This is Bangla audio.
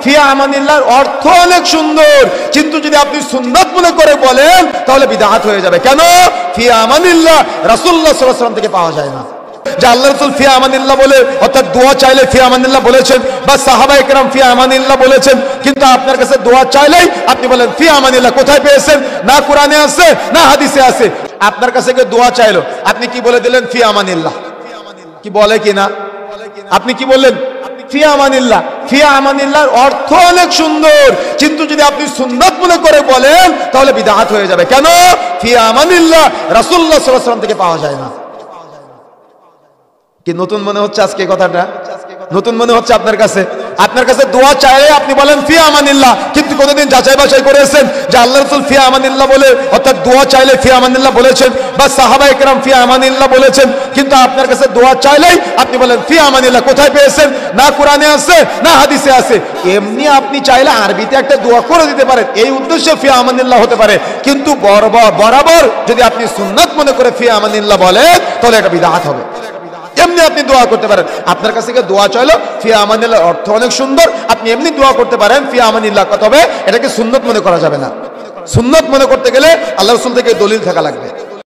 ফি আমানিল্লাহর অর্থ অনেক সুন্দর, কিন্তু যদি আপনি সুন্নাত মনে করে বলেন তাহলে বিদআত হয়ে যাবে। কেন? ফি আমানিল্লাহ রাসূলুল্লাহ সাল্লাল্লাহু আলাইহি ওয়াসাল্লাম থেকে পাওয়া যায় না যে আল্লাহ রাসূল ফি আমানিল্লাহ বলে, অর্থাৎ দোয়া চাইলে ফি আমানিল্লাহ বলেছেন, বা সাহাবায়ে কেরাম ফি আমানিল্লাহ বলেছেন, কিন্তু আপনার কাছে দোয়া চাইলেই আপনি বলেন ফি আমানিল্লাহ। কোথায় পেয়েছেন? না কোরআনে আছে না হাদিসে আছে। আপনার কাছে কেউ দোয়া চাইলো, আপনি কি বলে দিলেন? ফি আমানিল্লাহ। কি বলে কিনা? আপনি কি বললেন? ফি আমানিল্লাহ। ফি আমানিল্লাহর অর্থ অনেক সুন্দর, কিন্তু যদি আপনি সুন্নাত মনে করে বলেন তাহলে বিদআত হয়ে যাবে। কেন? ফি আমানিল্লাহ রাসূলুল্লাহ সাল্লাল্লাহু আলাইহি ওয়াসাল্লাম থেকে পাওয়া যায় না। কি নতুন মনে হচ্ছে আজকে কথাটা? নতুন মনে হচ্ছে আপনার কাছে? আপনার কাছে দোয়া চাইলে আপনি বলেন ফি আমানিল্লাহ, কিন্তু কোনদিন যাচাই বাছাই করেছেন যে আল্লাহ রাসূল ফি আমানিল্লাহ বলে, অর্থাৎ দোয়া চাইলে ফি আমানিল্লাহ বলেছেন, বা সাহাবায়ে কেরাম ফি আমানিল্লাহ বলেছেন, কিন্তু আপনার কাছে দোয়া চাইলেই আপনি বলেন ফি আমানিল্লাহ। কোথায় পেয়েছেন? না কোরআনে আছে না হাদিসে আছে। এমনি আপনি চাইলে আরবিতে একটা দোয়া করে দিতে পারেন, এই উদ্দেশ্যে ফি আমানিল্লাহ হতে পারে, কিন্তু বরাবর যদি আপনি সুন্নাত মনে করে ফি আমানিল্লাহ বলেন তাহলে এটা বিদআত হবে। এমনি আপনি দোয়া করতে পারেন। আপনার কাছ থেকে দোয়া চাইলো, ফি আমানিল্লাহ অর্থ অনেক সুন্দর, আপনি এমনি দোয়া করতে পারেন ফি আমানিল্লাহ। তবে এটাকে সুন্নাত মনে করা যাবে না। সুন্নাত মনে করতে গেলে আল্লাহ রাসূল থেকে দলিল থাকা লাগবে।